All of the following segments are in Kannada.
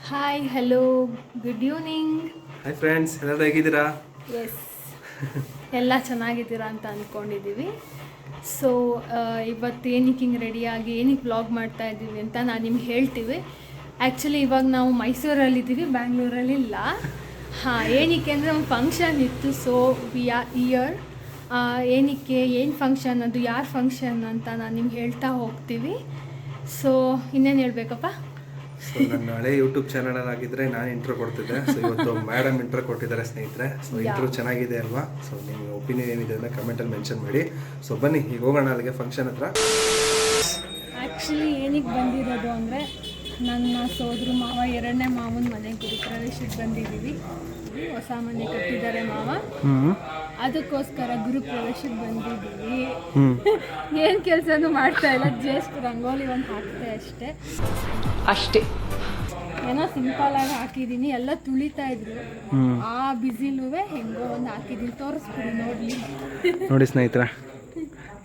Hi hello good evening. Hi friends, ಎಲ್ಲರೂ ಹೇಗಿದ್ದೀರಾ? ಎಸ್, ಎಲ್ಲ ಚೆನ್ನಾಗಿದ್ದೀರಾ ಅಂತ ಅಂದ್ಕೊಂಡಿದ್ದೀವಿ. ಸೊ ಇವತ್ತು ಏನಕ್ಕೆ ಹಿಂಗೆ ರೆಡಿಯಾಗಿ ಏನಕ್ಕೆ ವ್ಲಾಗ್ ಮಾಡ್ತಾ ಇದ್ದೀವಿ ಅಂತ ನಾನು ನಿಮ್ಗೆ ಹೇಳ್ತೀವಿ. ಆ್ಯಕ್ಚುಲಿ ಇವಾಗ ನಾವು ಮೈಸೂರಲ್ಲಿದ್ದೀವಿ, ಬ್ಯಾಂಗ್ಳೂರಲ್ಲಿಲ್ಲ. ಏನಕ್ಕೆ ಅಂದರೆ ಒಂದು ಫಂಕ್ಷನ್ ಇತ್ತು. So we are here. ಏನಕ್ಕೆ, ಏನು ಫಂಕ್ಷನ್, ಅದು ಯಾರು ಫಂಕ್ಷನ್ ಅಂತ ನಾನು ನಿಮ್ಗೆ ಹೇಳ್ತಾ ಹೋಗ್ತೀವಿ. ಸೊ ಇನ್ನೇನು ಹೇಳಬೇಕಪ್ಪ? ಸೊ ನನ್ನ ಹಳೆ ಯೂಟ್ಯೂಬ್ ಚಾನಲ್ ಆಗಿದ್ರೆ ನಾನು ಇಂಟ್ರೋ ಕೊಡ್ತಿದ್ದೆ. ಸೊ ಇವತ್ತು ಮೇಡಮ್ ಇಂಟ್ರೋ ಕೊಟ್ಟಿದ್ದಾರೆ ಸ್ನೇಹಿತರೆ. ಸೊ ಇಂಟ್ರೋ ಚೆನ್ನಾಗಿದೆ ಅಲ್ವಾ? ಸೊ ನಿಮ್ಮ ಒಪಿನಿಯನ್ ಏನಿದೆ ಅಂತ ಕಮೆಂಟಲ್ಲಿ ಮೆನ್ಷನ್ ಮಾಡಿ. ಸೊ ಬನ್ನಿ ಈಗ ಹೋಗೋಣ ಅಲ್ಲಿಗೆ ಫಂಕ್ಷನ್ ಹತ್ರ. ಆ್ಯಕ್ಚುಲಿ ಏನಕ್ಕೆ ಬಂದಿರೋದು ಅಂದರೆ ನನ್ನ ಸೋದರ ಮಾವ ಎರಡನೇ ಮಾವನ ಮನೆಗೆ ಗುರುಪ್ರವೇಶಕ್ಕೆ ಬಂದಿದ್ದೀವಿ. ಹೊಸ ಮನೆ ಕಟ್ಟಿದ್ದಾರೆ ಮಾವ, ಅದಕ್ಕೋಸ್ಕರ ಗುರುಪ್ರವೇಶಕ್ಕೆ ಬಂದಿದ್ದೀವಿ. ಏನು ಕೆಲಸನೂ ಮಾಡ್ತಾ ಇಲ್ಲ, ಜಸ್ಟ್ ರಂಗೋಲಿ ಒಂದು ಹಾಕ್ತೆ ಅಷ್ಟೇ. ಏನೋ ಸಿಂಪಲ್ ಆಗಿ ಹಾಕಿದ್ದೀನಿ. ಎಲ್ಲ ತುಳಿತಾ ಇದ್ರು, ಆ ಬಿಸಿಲುವೆ ಹೆಂಗೋ ಒಂದು ಹಾಕಿದ್ದೀನಿ. ತೋರಿಸ್ಬಿಡಿ ನೋಡಿ ಸ್ನೇಹಿತರೆ,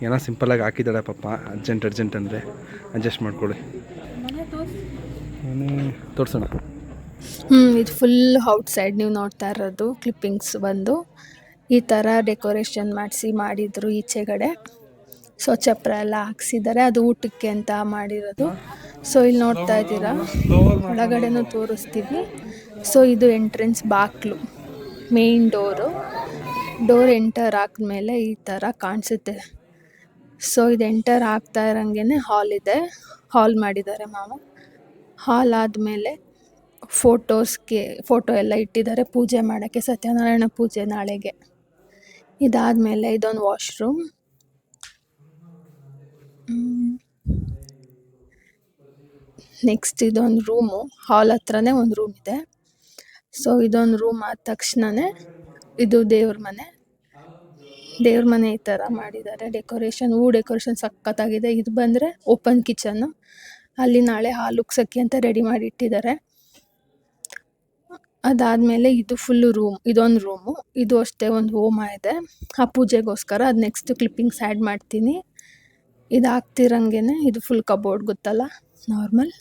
ಏನೋ ಸಿಂಪಲ್ ಆಗಿ ಹಾಕಿದ್ದಾಳೆ ಪಾಪ. ಅರ್ಜೆಂಟ್ ಅಂದರೆ ಅಡ್ಜಸ್ಟ್ ಮಾಡ್ಕೊಳ್ಳಿ. ಮನೆ ತೋರಿಸೋಣ. ಇದು ಫುಲ್ ಔಟ್ ಸೈಡ್ ನೀವು ನೋಡ್ತಾ ಇರೋದು ಕ್ಲಿಪ್ಪಿಂಗ್ಸ್ ಬಂದು ಈ ಥರ ಡೆಕೋರೇಷನ್ ಮಾಡಿದ್ರು ಈಚೆಗಡೆ. ಸೊ ಚಪ್ರ ಎಲ್ಲ ಹಾಕ್ಸಿದ್ದಾರೆ, ಅದು ಊಟಕ್ಕೆ ಅಂತ ಮಾಡಿರೋದು. ಸೊ ಇಲ್ಲಿ ನೋಡ್ತಾ ಇದ್ದೀರಾ, ಒಳಗಡೆನೂ ತೋರಿಸ್ತೀವಿ. ಸೊ ಇದು ಎಂಟ್ರೆನ್ಸ್ ಬಾಕ್ಲು, ಮೇನ್ ಡೋರ್ ಎಂಟರ್ ಆದ್ಮೇಲೆ ಈ ಥರ ಕಾಣಿಸುತ್ತೆ. ಸೊ ಇದು ಎಂಟರ್ ಆಗ್ತಾ ಇರೋಂಗೆ ಹಾಲ್ ಮಾಡಿದ್ದಾರೆ ಮಾವ. ಹಾಲ್ ಆದಮೇಲೆ ಫೋಟೋ ಎಲ್ಲ ಇಟ್ಟಿದ್ದಾರೆ ಪೂಜೆ ಮಾಡೋಕ್ಕೆ, ಸತ್ಯನಾರಾಯಣ ಪೂಜೆ ನಾಳೆಗೆ. ಇದಾದಮೇಲೆ ಇದೊಂದು ವಾಶ್ರೂಮ್. ನೆಕ್ಸ್ಟ್ ಇದೊಂದು ರೂಮು, ಹಾಲ್ ಹತ್ರನೇ ಒಂದು ರೂಮ್ ಇದೆ. ಸೊ ಇದೊಂದು ರೂಮ್ ಆದ ತಕ್ಷಣವೇ ಇದು ದೇವ್ರ ಮನೆ ಈ ಥರ ಮಾಡಿದ್ದಾರೆ. ಡೆಕೋರೇಷನ್ ಸಖತ್ತಾಗಿದೆ. ಇದು ಬಂದರೆ ಓಪನ್ ಕಿಚನ್ನು, ಅಲ್ಲಿ ನಾಳೆ ಹಾಲು ಉಗ್ಸೋಕ್ಕೆ ಅಂತ ರೆಡಿ ಮಾಡಿ ಇಟ್ಟಿದ್ದಾರೆ. ಅದಾದಮೇಲೆ ಇದು ಫುಲ್ಲು ಇದೊಂದು ರೂಮು, ಇದು ಅಷ್ಟೇ ಒಂದು ಹೋಮ ಇದೆ ಆ ಪೂಜೆಗೋಸ್ಕರ. ಅದು ನೆಕ್ಸ್ಟ್ ಕ್ಲಿಪ್ಪಿಂಗ್ಸ್ ಆ್ಯಡ್ ಮಾಡ್ತೀನಿ. ಇದು ಆಗ್ತಿರಂಗೆ ಇದು ಫುಲ್ ಕಬೋರ್ಡ್ ಗೊತ್ತಲ್ಲ, ನಾರ್ಮಲ್.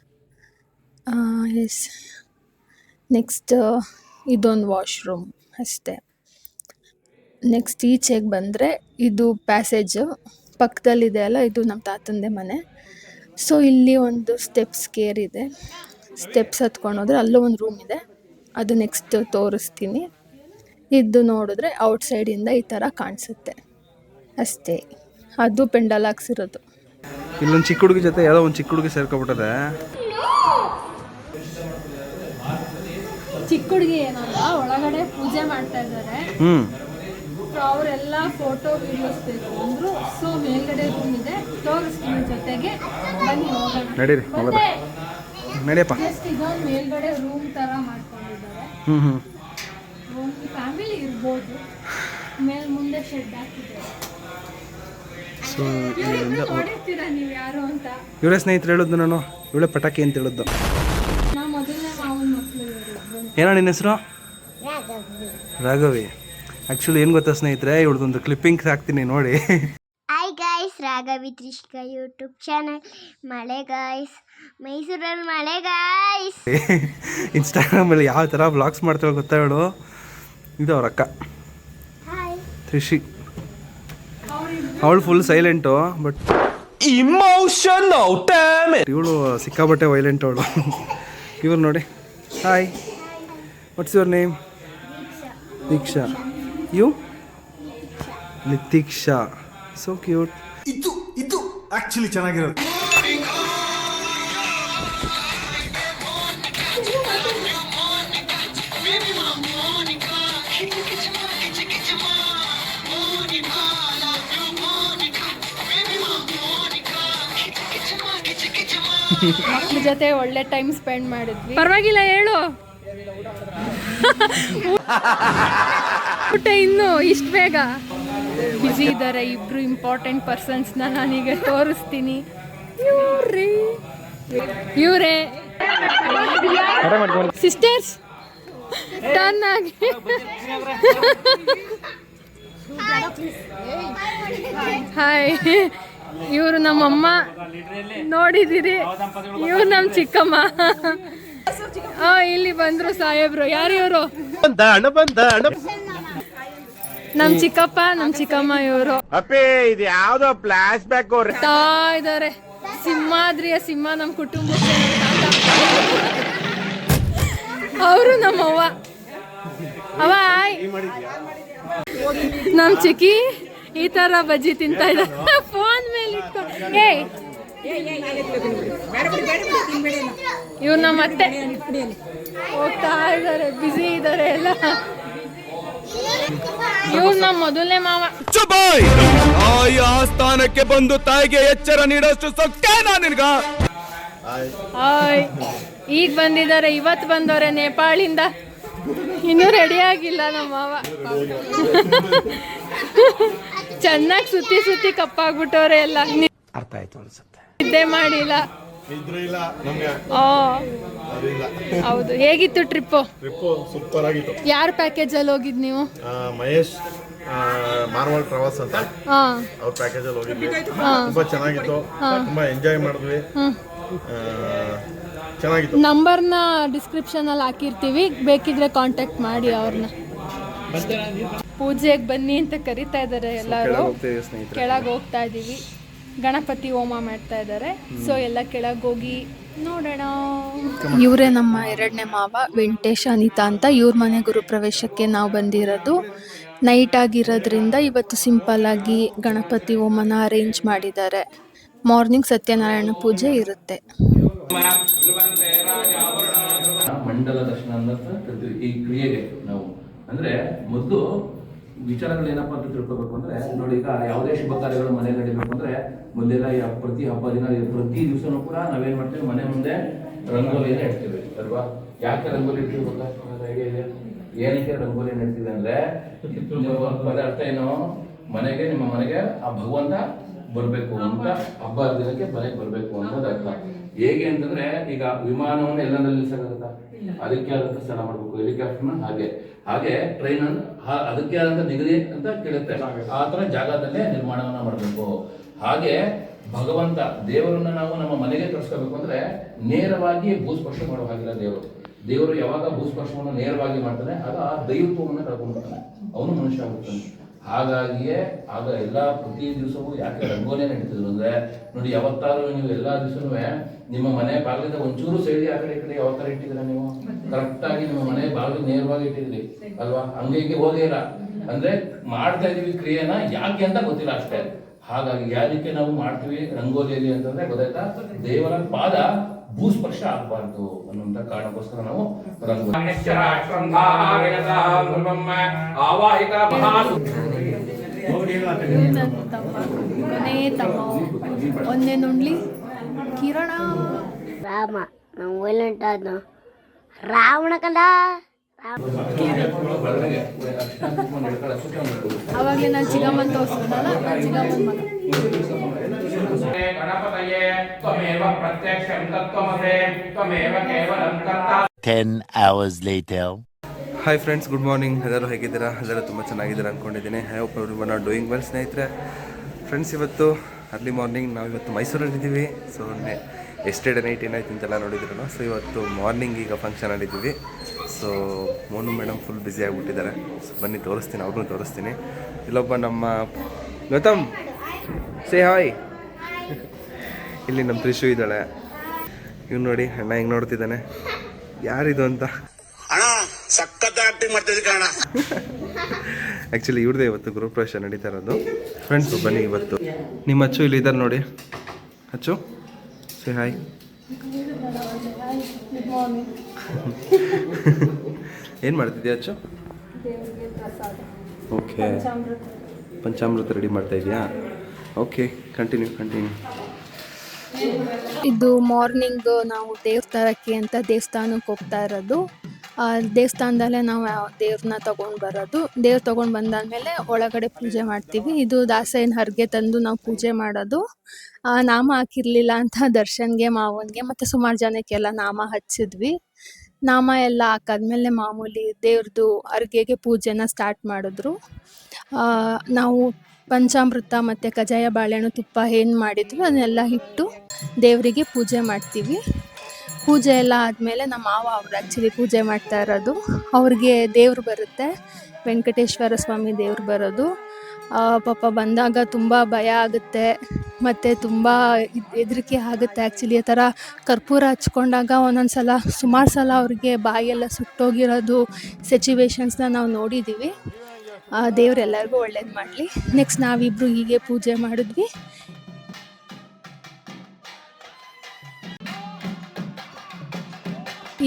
ಎಸ್, ನೆಕ್ಸ್ಟ್ ಇದೊಂದು ವಾಶ್ರೂಮ್ ಅಷ್ಟೇ. ನೆಕ್ಸ್ಟ್ ಈಚೆಗೆ ಬಂದರೆ ಇದು ಪ್ಯಾಸೇಜು ಪಕ್ಕದಲ್ಲಿದೆ ಅಲ್ಲ, ಇದು ನಮ್ಮ ತಾತಂದೇ ಮನೆ. ಸೊ ಇಲ್ಲಿ ಒಂದು ಸ್ಟೆಪ್ಸ್ ಇದೆ, ಸ್ಟೆಪ್ಸ್ ಹತ್ಕೊಂಡು ಹೋದರೆ ಅಲ್ಲೂ ಒಂದು ರೂಮ್ ಇದೆ, ಅದು ನೆಕ್ಸ್ಟ್ ತೋರಿಸ್ತೀನಿ. ಇದು ನೋಡಿದ್ರೆ ಔಟ್ಸೈಡಿಂದ ಈ ಥರ ಕಾಣಿಸುತ್ತೆ ಅಷ್ಟೇ. ಅದು ಪೆಂಡಲ್ ಹಾಕ್ಸಿರೋದು. ಇಲ್ಲೊಂದು ಚಿಕ್ಕ ಹುಡುಗಿ ಜೊತೆ ಯಾವುದೋ ಒಂದು ಚಿಕ್ಕ ಹುಡುಗಿ ಸೇರ್ಕೊಬಿಟ್ಟದೆ. ಚಿಕ್ಕ ಹುಡುಗಿ ಏನಲ್ಲ, ಒಳಗಡೆ ಪೂಜೆ ಮಾಡ್ತಾ ಇದ್ದಾರೆ. ಅವರೆಲ್ಲ ಫೋಟೋ ವಿಡಿಯೋಸ್ ಬೇಕು ಅಂದ್ರು. ಸೊ ಮೇಲ್ಗಡೆ ರೂಮ್ ಇದೆ, ತೋರಿಸ್ತೀನಿ ಜೊತೆಗೆ, ಬನ್ನಿ ಹೋಗೋಣ. ನಡೀರಿ ನಡಿಯಪ್ಪ. ಜಸ್ಟ್ ಇದೊಂದು ಮೇಲ್ಗಡೆ ರೂಮ್ ತರ ಮಾಡ್ಕೊಂಡಿದ್ದಾರೆ. ಒಂದು ಫ್ಯಾಮಿಲಿ ಇರ್ಬೋದು. ಮುಂದೆ ಶೆಡ್ ಹಾಕಿದ್ದಾರೆ. ಸೊ ನೋಡಿರ್ತೀರಾ ನೀವು ಯಾರು ಅಂತ. ಇವಳೇ ಸ್ನೇಹಿತರು ಹೇಳಿದ್ದು, ನಾನು ಇವಳೇ ಪಟಾಕಿ ಅಂತ ಹೇಳಿದ್ದು. ನಾ ಮೊದಲನೇ ಮಾವನ ಮಕ್ಕಳು ಇವರಿಬ್ರು. ಏನೋ ನಿನ್ನ ಹೆಸರು? ರಾಘವಿ. ಆ್ಯಕ್ಚುಲಿ ಏನು ಗೊತ್ತಾ ಸ್ನೇಹಿತರೆ, ಇವಳದೊಂದು ಕ್ಲಿಪ್ಪಿಂಗ್ಸ್ ಹಾಕ್ತೀನಿ ನೋಡಿ. Hi guys, Raghavi Trishika YouTube channel. ಮಳೆ ಗಾಯ್ಸ್, ಮೈಸೂರಲ್ಲಿ ಮಳೆ ಗಾಯ್ಸ್. ಇನ್ಸ್ಟಾಗ್ರಾಮಲ್ಲಿ ಯಾವ ಥರ ವ್ಲಾಗ್ಸ್ ಮಾಡ್ತಾಳೆ ಗೊತ್ತಾ ಇವಳು. ಇದು ಅವ್ರ ಅಕ್ಕ ತ್ರಿಷಿ. ಅವಳು full silent, but emotional damage. ಇವಳು ಸಿಕ್ಕಾಬಟ್ಟೆ ವೈಲೆಂಟ್ ಅವಳು. ಇವ್ರು ನೋಡಿ. Hi, what's your name? Diksha. You? Nitiksha. So cute. ಇದು ಆಕ್ಚುಲಿ ಚೆನ್ನಾಗಿರೋದು. ಮಕ್ಕಳ ಜೊತೆ ಒಳ್ಳೆ ಟೈಮ್ ಸ್ಪೆಂಡ್ ಮಾಡಿದ್ವಿ. ಪರವಾಗಿಲ್ಲ, ಹೇಳು. ಊಟ ಇನ್ನು ಇಷ್ಟು ಬೇಗ? ಬ್ಯುಸಿ ಇದ್ದಾರೆ ಇಬ್ರು ಇಂಪಾರ್ಟೆಂಟ್ ಪರ್ಸನ್ಸ್ನ ನಾನೀಗ ತೋರಿಸ್ತೀನಿ. ಇವರೇ ಸಿಸ್ಟರ್ಸ್. ಟರ್ನ್ ಆಗಿ ಹಾಯ್. ಇವರು ನಮ್ಮಮ್ಮ ನೋಡಿದ್ದೀರಿ, ಇವ್ರು ನಮ್ಮ ಚಿಕ್ಕಮ್ಮ. ಇಲ್ಲಿ ಬಂದ್ರು ಸಾಹೇಬ್ರು. ಯಾರು ಇವರು? ನಮ್ ಚಿಕ್ಕಪ್ಪ ನಮ್ ಚಿಕ್ಕಮ್ಮ ಇವರು. ಇದು ಯಾವ್ದೋ ಫ್ಲಾಶ್ ಬ್ಯಾಕ್ ಇದಾರೆ. ಸಿಂಹಾದ್ರಿಯ ಸಿಂಹ ನಮ್ ಕುಟುಂಬಕ್ಕೆ ಅವರು ನಮ್ಮವ್ವ. ಅವ ನಮ್ ಚಿಕ್ಕಿ ಈ ತರ ಬಜ್ಜಿ ತಿಂತಾ ಇದ್ದ ಫೋನ್ ಮೇಲೆ ಇಟ್ಕೊಂಡು. ಇವ್ರು ನಮ್ಮ ಅತ್ತೆ ಹೋಗ್ತಾ ಇದಾರೆ, ಬಿಸಿ ಇದಾರೆ ಎಲ್ಲ. ಇವ್ರು ನಮ್ಮ ಮೊದಲನೇ ಮಾವ. ತಾಯಿ ಆಸ್ಥಾನಕ್ಕೆ ಬಂದು ತಾಯಿಗೆ ಎಚ್ಚರ ನೀಡೋಷ್ಟು ಸೊಕ್ಕೇನಾ ನಿನ್ಗ? ಈಗ ಬಂದಿದ್ದಾರೆ, ಇವತ್ತು ಬಂದವ್ರೆ ನೇಪಾಳಿಂದ. ಇನ್ನೂ ರೆಡಿ ಆಗಿಲ್ಲ ನಮ್ಮ ಮಾವ. ಚೆನ್ನಾಗಿ ಸುತ್ತಿ ಸುತ್ತಿ ಕಪ್ಪಾಗ್ಬಿಟ್ಟವ್ರೆ ಎಲ್ಲ. ಅರ್ಥ ಆಯ್ತು ಅನ್ಸುತ್ತೆ. ನಿದ್ದೆ ಮಾಡಿಲ್ಲ. ಹೌದು. ಹೇಗಿತ್ತು ಟ್ರಿಪ್ಪು? ಸೂಪರ್ ಆಗಿತ್ತು. ಯಾರ ಪ್ಯಾಕೇಜ್ ಅಲ್ಲಿ ಹೋಗಿದ್ ನೀವು? ಮಹೇಶ್ ಮಾರ್ವಲ್ ಪ್ರವಾಸ ಅಂತ ಅವ್ರ ಪ್ಯಾಕೇಜ್ ಅಲ್ಲಿ ಹೋಗಿದ್ವಿ. ತುಂಬಾ ಚೆನ್ನಾಗಿತ್ತು, ತುಂಬಾ ಎಂಜಾಯ್ ಮಾಡಿದ್ವಿ. ಚೆನ್ನಾಗಿತ್ತು. ನಂಬರ್ನ ಡಿಸ್ಕ್ರಿಪ್ಷನ್ ಅಲ್ಲಿ ಹಾಕಿರ್ತೀವಿ, ಬೇಕಿದ್ರೆ ಕಾಂಟ್ಯಾಕ್ಟ್ ಮಾಡಿ ಅವ್ರನ್ನ. ಪೂಜೆಗೆ ಬನ್ನಿ ಅಂತ ಕರಿತಾ ಇದ್ದಾರೆ ಎಲ್ಲರೂ. ಕೆಳಗೆ ಹೋಗ್ತಾ ಇದೀವಿ. ಗಣಪತಿ ಹೋಮ ಮಾಡ್ತಾ ಇದ್ದಾರೆ. ಸೊ ಎಲ್ಲ ಕೆಳಗೆ ಹೋಗಿ ನೋಡೋಣ. ಇವರೇ ನಮ್ಮ ಎರಡನೇ ಮಾವ ವೆಂಕಟೇಶ್ ಅನಿತಾ ಅಂತ. ಇವ್ರ ಮನೆ ಗುರುಪ್ರವೇಶಕ್ಕೆ ನಾವು ಬಂದಿರೋದು. ನೈಟ್ ಆಗಿರೋದ್ರಿಂದ ಇವತ್ತು ಸಿಂಪಲ್ ಆಗಿ ಗಣಪತಿ ಹೋಮನ ಅರೇಂಜ್ ಮಾಡಿದ್ದಾರೆ. ಮಾರ್ನಿಂಗ್ ಸತ್ಯನಾರಾಯಣ ಪೂಜೆ ಇರುತ್ತೆ. ಮಂಡಲ ದರ್ಶನ ಅಂತ ಈ ಕ್ರಿಯೆಗೆ ನಾವು ಅಂದ್ರೆ ಮೊದಲು ವಿಚಾರಗಳು ಏನಪ್ಪಾ ಅಂತ ತಿಳ್ಕೊಬೇಕು ಅಂದ್ರೆ, ನೋಡಿ ಈಗ ಯಾವುದೇ ಶುಭ ಕಾರ್ಯಗಳು ಮನೆ ನಡೀಬೇಕು ಅಂದ್ರೆ ಮೊದಲೆಲ್ಲ ಪ್ರತಿ ಹಬ್ಬ ದಿನ ಪ್ರತಿ ದಿವಸನೂ ಕೂಡ ನಾವೇನ್ ಮಾಡ್ತೀವಿ, ಮನೆ ಮುಂದೆ ರಂಗೋಲಿಯನ್ನ ಇಡ್ತೀವಿ ಅಲ್ವಾ? ಯಾಕೆ ರಂಗೋಲಿ ಇಡ್ತೀವಿ ಗೊತ್ತಾ? ಐಡಿಯಾ ಇದೆ ಏನಕ್ಕೆ ರಂಗೋಲಿ ಇಡ್ತೀವಿ ಅಂದ್ರೆ ಅರ್ಥ ಏನು, ಮನೆಗೆ ನಿಮ್ಮ ಮನೆಗೆ ಆ ಭಗವಂತ ಬರ್ಬೇಕು ಅಂತ, ಹಬ್ಬ ದಿನಕ್ಕೆ ಮನೆಗೆ ಬರ್ಬೇಕು ಅನ್ನೋದು ಅರ್ಥ. ಹೇಗೆ ಅಂತಂದ್ರೆ ಈಗ ವಿಮಾನವನ್ನು ಎಲ್ಲರಲ್ಲಿ ನಿಲ್ಸಕ್ಕಾಗತ್ತಾ? ಅದಕ್ಕೆ ಆದಂತ ಸ್ಥಳ ಮಾಡ್ಬೇಕು. ಹೆಲಿಕಾಪ್ಟರ್ನ ಹಾಗೆ ಟ್ರೈನ್ ಅದಕ್ಕೆ ಆದಂತ ನಿಗದಿ ಅಂತ ಕೇಳುತ್ತೆ, ಆ ತರ ಜಾಗದಲ್ಲೇ ನಿರ್ಮಾಣವನ್ನ ಮಾಡಬೇಕು. ಹಾಗೆ ಭಗವಂತ ದೇವರನ್ನ ನಾವು ನಮ್ಮ ಮನೆಗೆ ಕರ್ಸ್ಕೋಬೇಕು ಅಂದ್ರೆ ನೇರವಾಗಿ ಭೂಸ್ಪರ್ಶ ಮಾಡೋ ಹಾಗಿಲ್ಲ. ದೇವರು ಯಾವಾಗ ಭೂಸ್ಪರ್ಶವನ್ನು ನೇರವಾಗಿ ಮಾಡ್ತಾನೆ ಆಗ ಆ ದೈವತ್ವವನ್ನು ಕಳ್ಕೊಂಡ್ಬಿಡ್ತಾನೆ, ಅವನು ಮನುಷ್ಯ ಆಗ್ಬಿಡ್ತಾನೆ. ಹಾಗಾಗಿಯೇ ಆಗ ಎಲ್ಲಾ ಪ್ರತಿ ದಿವಸವೂ ಯಾಕೆ ರಂಗೋಲಿನ ಇಡ್ತಿದ್ರು ಅಂದ್ರೆ, ನೋಡಿ ಯಾವತ್ತಾರು ನೀವು ಎಲ್ಲಾ ದಿವಸನೂ ನಿಮ್ಮ ಮನೆ ಬಾಗಿಲಿಂದ ಒಂಚೂರು ಸೈಡಿ ಆ ಕಡೆ ಈ ಕಡೆ ಯಾವ ತರ ಇಟ್ಟಿದ್ರ ನೀವು? ಕರೆಕ್ಟ್ ಆಗಿ ನಿಮ್ಮ ಮನೆ ಬಾಗಿಲು ನೇರವಾಗಿ ಇಟ್ಟಿದ್ರಿ ಅಲ್ವಾ? ಹಂಗೆ ಹೋಗೇ ಇಲ್ಲ ಅಂದ್ರೆ ಮಾಡ್ತಾ ಇದೀವಿ ಕ್ರಿಯೆನ ಯಾಕೆ ಅಂತ ಗೊತ್ತಿಲ್ಲ ಅಷ್ಟೇ. ಹಾಗಾಗಿ ಯಾದಕ್ಕೆ ನಾವು ಮಾಡ್ತೀವಿ ರಂಗೋಲಿಯಲ್ಲಿ ಅಂತಂದ್ರೆ ಗೊತ್ತಾಯ್ತಾ, ದೇವರ ಪಾದ ಭೂಸ್ಪರ್ಶ ಆಗಬಾರ್ದು ಅನ್ನುವಂತ ಕಾರಣಕ್ಕೋಸ್ಕರ ನಾವು ಒಂದೇ ನುಂಡ್ಲಿ ಕಿರಣ ರಾಮ ನಾವು ವೈಲೆಂಟ್ ಆದ ರಾವಣ ಕಂಡ. ಅವಾಗಲೇ ನಾನು ಚಿಗಮ್ಮನ್ ತೋರಿಸಿದ್ನಲ್ಲ, ನಾನು ಚಿಗಮ್ಮನ್ ಮಗ. ಗಣಪತಯೇ ತ್ವಮೇವ ಪ್ರತ್ಯಕ್ಷಂ ತತ್ವಮಸೇ ತ್ವಮೇವ ಕೇವಲಂ ಕರ್ತಾ. 10 hours later. Hi friends, good morning. ಎಲ್ಲರೂ ಹೇಗಿದ್ದೀರಾ? ಎಲ್ಲರೂ ತುಂಬ ಚೆನ್ನಾಗಿದ್ದೀರಾ ಅಂದ್ಕೊಂಡಿದ್ದೀನಿ. I hope everyone are doing well. ಸ್ನೇಹಿತರೆ, ಫ್ರೆಂಡ್ಸ್, ಇವತ್ತು ಅರ್ಲಿ ಮಾರ್ನಿಂಗ್ ನಾವು ಇವತ್ತು ಮೈಸೂರಲ್ಲಿದ್ದೀವಿ. ಸೊ ಎಸ್ಟರ್ಡೇ ನೈಟ್ ಏನಾಯ್ತು ಅಂತೆಲ್ಲ ನೋಡಿದ್ರು. ಸೊ ಇವತ್ತು ಮಾರ್ನಿಂಗ್ ಈಗ ಫಂಕ್ಷನ್ ಆಡಿದ್ದೀವಿ. So Monu madam full busy ಆಗಿಬಿಟ್ಟಿದ್ದಾರೆ. ಸೊ ಬನ್ನಿ ತೋರಿಸ್ತೀನಿ, ಅವ್ರನ್ನೂ ತೋರಿಸ್ತೀನಿ. ಇಲ್ಲೊಬ್ಬ ನಮ್ಮ ಗೌತಮ್, ಸೇ ಹಾಯ್. ಇಲ್ಲಿ ನಮ್ಮ ತ್ರಿಷು ಇದ್ದಾಳೆ. ಇವ್ನು ನೋಡಿ ಅಣ್ಣ ಹೆಂಗೆ ನೋಡ್ತಿದ್ದಾನೆ, ಯಾರಿದು ಅಂತ. ಆ್ಯಕ್ಚುಲಿ ಇವ್ರದೇ ಇವತ್ತು ಗೃಹಪ್ರವೇಶ ನಡೀತಾ ಇರೋದು. ಫ್ರೆಂಡ್ಸು ಬನ್ನಿ, ಇವತ್ತು ನಿಮ್ಮ ಅಚ್ಚು ಇಲ್ಲಿ ಇದ್ದಾರೆ ನೋಡಿ. ಅಚ್ಚು, ಸೇ ಹಾಯ್. ಏನು ಮಾಡ್ತಿದ್ಯಾ ಅಚ್ಚು? ಓಕೆ, ಪಂಚಾಮೃತ ರೆಡಿ ಮಾಡ್ತಾ ಇದೆಯಾ? Okay, continue. ಇದು ಮಾರ್ನಿಂಗ್ ನಾವು ದೇವಸ್ಥಾನಕ್ಕೆ ಅಂತ ದೇವಸ್ಥಾನಕ್ಕೆ ಹೋಗ್ತಾ ಇರೋದು. ದೇವಸ್ಥಾನದಲ್ಲೇ ನಾವು ದೇವ್ರನ್ನ ತೊಗೊಂಡು ಬರೋದು. ದೇವ್ರು ತೊಗೊಂಡು ಬಂದಾದಮೇಲೆ ಒಳಗಡೆ ಪೂಜೆ ಮಾಡ್ತೀವಿ. ಇದು ದಾಸೇನ ಹರಗೆ ತಂದು ನಾವು ಪೂಜೆ ಮಾಡೋದು. ನಾಮ ಹಾಕಿರಲಿಲ್ಲ ಅಂತ ದರ್ಶನ್ಗೆ, ಮಾವನಿಗೆ ಮತ್ತು ಸುಮಾರು ಜನಕ್ಕೆಲ್ಲ ನಾಮ ಹಚ್ಚಿದ್ವಿ. ನಾಮ ಎಲ್ಲ ಹಾಕಾದ್ಮೇಲೆ ಮಾಮೂಲಿ ದೇವ್ರದ್ದು ಅರ್ಗೆಗೆ ಪೂಜೆನ ಸ್ಟಾರ್ಟ್ ಮಾಡಿದ್ರು. ನಾವು ಪಂಚಾಮೃತ ಮತ್ತು ಕಜಾಯ, ಬಾಳೆಹಣ್ಣು, ತುಪ್ಪ ಏನು ಮಾಡಿದ್ವಿ ಅದನ್ನೆಲ್ಲ ಇಟ್ಟು ದೇವರಿಗೆ ಪೂಜೆ ಮಾಡ್ತೀವಿ. ಪೂಜೆ ಎಲ್ಲ ಆದಮೇಲೆ ನಮ್ಮ ಮಾವ ಅವರು ಆ್ಯಕ್ಚುಲಿ ಪೂಜೆ ಮಾಡ್ತಾ ಇರೋದು. ಅವ್ರಿಗೆ ದೇವ್ರು ಬರುತ್ತೆ, ವೆಂಕಟೇಶ್ವರ ಸ್ವಾಮಿ ದೇವ್ರು ಬರೋದು. ಪಾಪ ಬಂದಾಗ ತುಂಬ ಭಯ ಆಗುತ್ತೆ ಮತ್ತು ತುಂಬ ಹೆದರಿಕೆ ಆಗುತ್ತೆ. ಆ್ಯಕ್ಚುಲಿ ಆ ಥರ ಕರ್ಪೂರ ಹಚ್ಕೊಂಡಾಗ ಒಂದೊಂದು ಸಲ ಸುಮಾರು ಸಲ ಅವ್ರಿಗೆ ಬಾಯೆಲ್ಲ ಸುಟ್ಟೋಗಿರೋದು ಸಿಚುವೇಶನ್ಸ್ನ ನಾವು ನೋಡಿದ್ದೀವಿ. ದೇವ್ರು ಎಲ್ಲರಿಗೂ ಒಳ್ಳೇದು ಮಾಡಲಿ. ನೆಕ್ಸ್ಟ್ ನಾವಿಬ್ಬರು ಹೀಗೆ ಪೂಜೆ ಮಾಡಿದ್ವಿ.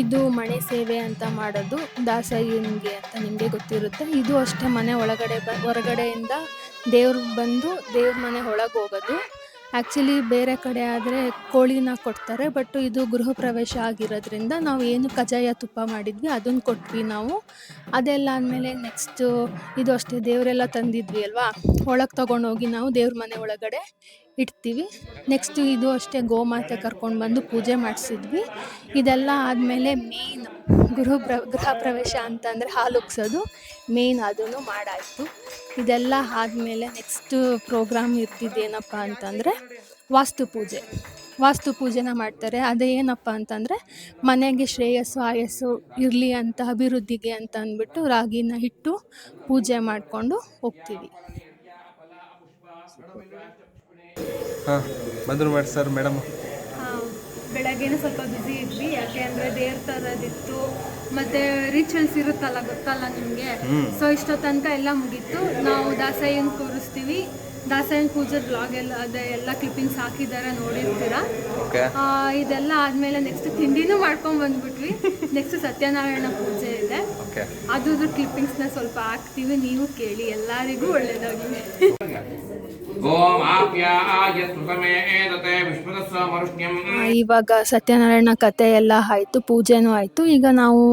ಇದು ಮಣೆ ಸೇವೆ ಅಂತ ಮಾಡೋದು, ದಾಸಯ್ಯನಿಗೆ ಅಂತ ನಿಮಗೆ ಗೊತ್ತಿರುತ್ತೆ. ಇದು ಅಷ್ಟೇ ಮನೆ ಒಳಗಡೆ ಹೊರಗಡೆಯಿಂದ ದೇವ್ರು ಬಂದು ದೇವ್ರ ಮನೆ ಒಳಗೆ ಹೋಗೋದು. ಆ್ಯಕ್ಚುಲಿ ಬೇರೆ ಕಡೆ ಆದರೆ ಕೋಳಿನ ಕೊಡ್ತಾರೆ, ಬಟ್ ಇದು ಗೃಹ ಪ್ರವೇಶ ಆಗಿರೋದ್ರಿಂದ ನಾವು ಏನು ಕಜ್ಜಾಯ ತುಪ್ಪ ಮಾಡಿದ್ವಿ ಅದನ್ನು ಕೊಟ್ವಿ ನಾವು. ಅದೆಲ್ಲ ಆದಮೇಲೆ ನೆಕ್ಸ್ಟು ಇದು ಅಷ್ಟೇ ದೇವರೆಲ್ಲ ತಂದಿದ್ವಿ ಅಲ್ವಾ, ಒಳಗೆ ತೊಗೊಂಡೋಗಿ ನಾವು ದೇವ್ರ ಮನೆ ಒಳಗಡೆ ಇಡ್ತೀವಿ. ನೆಕ್ಸ್ಟು ಇದು ಅಷ್ಟೇ ಗೋಮಾತೆ ಕರ್ಕೊಂಡು ಬಂದು ಪೂಜೆ ಮಾಡಿಸಿದ್ವಿ. ಇದೆಲ್ಲ ಆದಮೇಲೆ ಮೇಯ್ನ್ ಗೃಹ ಪ್ರವೇಶ ಅಂತಂದರೆ ಹಾಲು ಉಗ್ಸೋದು ಮೇಯ್ನ್, ಅದನ್ನು ಮಾಡಾಯಿತು. ಇದೆಲ್ಲ ಆದಮೇಲೆ ನೆಕ್ಸ್ಟು ಪ್ರೋಗ್ರಾಮ್ ಇರ್ತಿದ್ದೇನಪ್ಪ ಅಂತಂದರೆ ವಾಸ್ತು ಪೂಜೆನ ಮಾಡ್ತಾರೆ. ಅದೇನಪ್ಪ ಅಂತಂದರೆ ಮನೆಗೆ ಶ್ರೇಯಸ್ಸು ಆಯಸ್ಸು ಇರಲಿ ಅಂತ, ಅಭಿವೃದ್ಧಿಗೆ ಅಂತ ಅಂದ್ಬಿಟ್ಟು ರಾಗಿನ ಇಟ್ಟು ಪೂಜೆ ಮಾಡಿಕೊಂಡು ಹೋಗ್ತೀವಿ. ಹಾಂ, ಬಂದರು ಮಾಡಿ ಸರ್ ಮೇಡಮ್. ಬೆಳಗ್ಗೆನೂ ಸ್ವಲ್ಪ ಬ್ಯುಸಿ ಇದ್ವಿ, ಯಾಕೆ ಅಂದರೆ ದೇವ್ರ ತರೋದಿತ್ತು ಮತ್ತು ರಿಚುವಲ್ಸ್ ಇರುತ್ತಲ್ಲ, ಗೊತ್ತಲ್ಲ ನಿಮಗೆ. ಸೊ ಇಷ್ಟೋ ತನಕ ಎಲ್ಲ ಮುಗೀತು. ನಾವು ದಾಸಯ್ಯನ ಕೂರಿಸ್ತೀವಿ. ದಾಸಯ್ಯನ ಪೂಜೆ ಬ್ಲಾಗ್ ಎಲ್ಲ ಎಲ್ಲ ಕ್ಲಿಪ್ಪಿಂಗ್ಸ್ ಹಾಕಿದ್ದಾರೆ, ನೋಡಿರ್ತೀರ. ಇದೆಲ್ಲ ಆದಮೇಲೆ ನೆಕ್ಸ್ಟ್ ತಿಂಡಿನೂ ಮಾಡ್ಕೊಂಡು ಬಂದ್ಬಿಟ್ವಿ. ನೆಕ್ಸ್ಟ್ ಸತ್ಯನಾರಾಯಣ ಪೂಜೆ ಇದೆ, ಅದ್ರ ಕ್ಲಿಪ್ಪಿಂಗ್ಸ್ನ ಸ್ವಲ್ಪ ಹಾಕ್ತೀವಿ, ನೀವು ಕೇಳಿ, ಎಲ್ಲರಿಗೂ ಒಳ್ಳೆಯದಾಗಲಿ. ಇವಾಗ ಸತ್ಯನಾರಾಯಣ ಕತೆ ಎಲ್ಲ ಆಯಿತು, ಪೂಜೆನೂ ಆಯಿತು. ಈಗ ನಾವು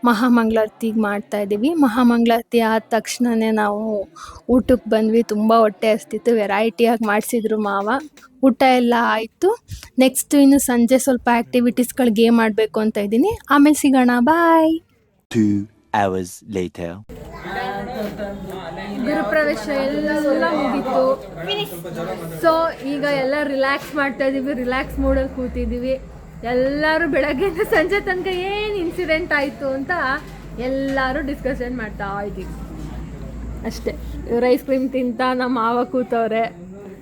ಮಹಾಮಂಗಳಾರತಿಗೆ ಮಾಡ್ತಾ ಇದ್ದೀವಿ. ಮಹಾಮಂಗಳಾರತಿ ಆದ ತಕ್ಷಣವೇ ನಾವು ಊಟಕ್ಕೆ ಬಂದ್ವಿ. ತುಂಬ ಹೊಟ್ಟೆ ಹಸ್ತಿತ್ತು, ವೆರೈಟಿಯಾಗಿ ಮಾಡಿಸಿದ್ರು ಮಾವ. ಊಟ ಎಲ್ಲ ಆಯಿತು. ನೆಕ್ಸ್ಟ್ ಇನ್ನು ಸಂಜೆ ಸ್ವಲ್ಪ ಆ್ಯಕ್ಟಿವಿಟೀಸ್ಗಳು ಗೇಮ್ ಆಡಬೇಕು ಅಂತ ಇದ್ದೀನಿ. ಆಮೇಲೆ ಸಿಗೋಣ, ಬಾಯ್. 2 hours later. ಗುರುಪ್ರವೇಶ ಎಲ್ಲ ಮುಗೀತು. ಸೊ ಈಗ ಎಲ್ಲ ರಿಲ್ಯಾಕ್ಸ್ ಮಾಡ್ತಾ ಇದ್ದೀವಿ, ರಿಲ್ಯಾಕ್ಸ್ ಮೂಡಲ್ಲಿ ಕೂತಿದ್ದೀವಿ. ಎಲ್ಲರೂ ಬೆಳಗ್ಗೆಯಿಂದ ಸಂಜೆ ತನಕ ಏನು ಇನ್ಸಿಡೆಂಟ್ ಆಯಿತು ಅಂತ ಎಲ್ಲರೂ ಡಿಸ್ಕಷನ್ ಮಾಡ್ತಾ ಇದ್ದೀವಿ ಅಷ್ಟೇ. ಇವ್ರು ಐಸ್ ಕ್ರೀಮ್ ತಿಂತ ನಮ್ಮ ಮಾವ ಕೂತವ್ರೆ.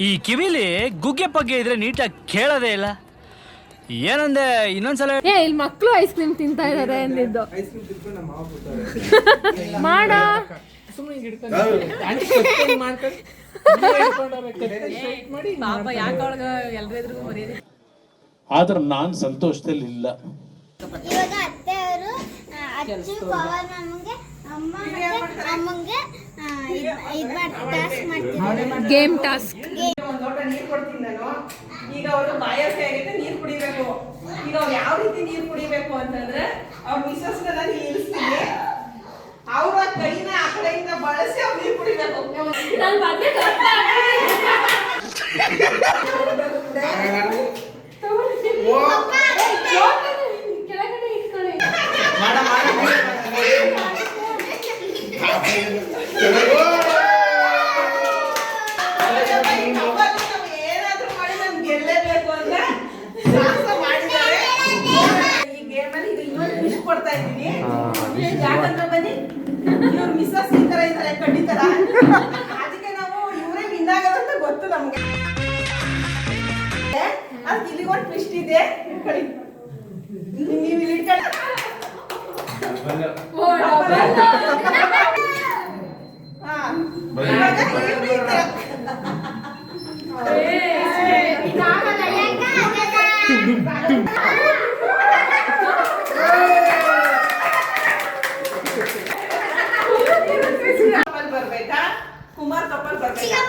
ಈ ಕಿವಿಲಿ ಗುಗ್ಗೆ ಪಗ್ಗೆ ಇದ್ರೆ ನೀಟಾಗಿ ಕೇಳೋದೇ ಇಲ್ಲ. ಏನಂದೆ ಇನ್ನೊಂದ್ಸಲ? ಇಲ್ಲಿ ಮಕ್ಕಳು ಐಸ್ ಕ್ರೀಮ್ ತಿಂತಾ ಇದಾರೆ ಅಂದಿದ್ದು. ಮಾಡ ಆದ್ರೆ ನಾನ್ ಸಂತೋಷದಲ್ಲಿ ಇಲ್ಲ. ಇವಾಗ ಅತ್ತೆಯವರು ಅಚ್ಚು ಪವನ್ ನಮಗೆ ಅಮ್ಮ ಮತ್ತೆ ಅಮ್ಮಂಗೆ ಟಾಸ್ಕ್ ಮಾಡ್ತಿದ್ದಾರೆ, ಗೇಮ್ ಟಾಸ್ಕ್. ಒಂದು ಲೋಟ ನೀರು ಕೊಡ್ತೀನಿ ನಾನು. ಈಗ ಅವರು ಬಾಯಾರಿಕೆ ಆಗಿದೆ, ನೀರು ಕುಡಿಬೇಕು. ಈಗ ಅವ್ರು ಯಾವ ರೀತಿ ನೀರು ಕುಡಿಬೇಕು ಅಂತಂದ್ರೆ, ಅವ್ರ ಮಿಸಸ್ನ ನಾನು ಇಳಿಸ್ತೀನಿ, ಅವ್ರ ಕೈನ ಆ ಕಡೆಯಿಂದ ಬಳಸಿ ಅವ್ರು ನೀರು ಕುಡಿಬೇಕು. ಏನಾದ್ರೂ ಮಾಡಿ ನಮ್ಗೆ ಗೆಲ್ಲೇಬೇಕು ಅಂತ ಸಾಹಸ ಮಾಡಿದ್ದಾರೆ. ಈ ಗೇಮಲ್ಲಿ ಇದು ಇನ್ನೊಂದು ಟ್ವಿಸ್ಟ್ ಕೊಡ್ತಾ ಇದ್ದೀನಿ. ಯಾಕಂದ್ರೆ ಬನ್ನಿ, ಇವ್ರ ಮಿಸ್ಸಸ್ ಈ ತರ ಇದ್ದಾರೆ ಖಂಡಿತರ, ಅದಕ್ಕೆ ನಾವು ಇವರೇ ವಿನ್ ಆಗೋದಂತ ಗೊತ್ತು ನಮ್ಗೆ. ಅದಕ್ಕೆ ಇಲ್ಲಿಗೊಂದು ಟ್ವಿಸ್ಟ್ ಇದೆ, ಇಟ್ಕೊಳ್ಳಿ, ನೀವು ಇಲ್ಲಿ ಇಟ್ಕೊಳ್ಳಿ. ಬರ್ಬೇಕಾ? ಕುಮಾರ್ ಕಪಲ್ ಬರ್ಬೇಕಾ?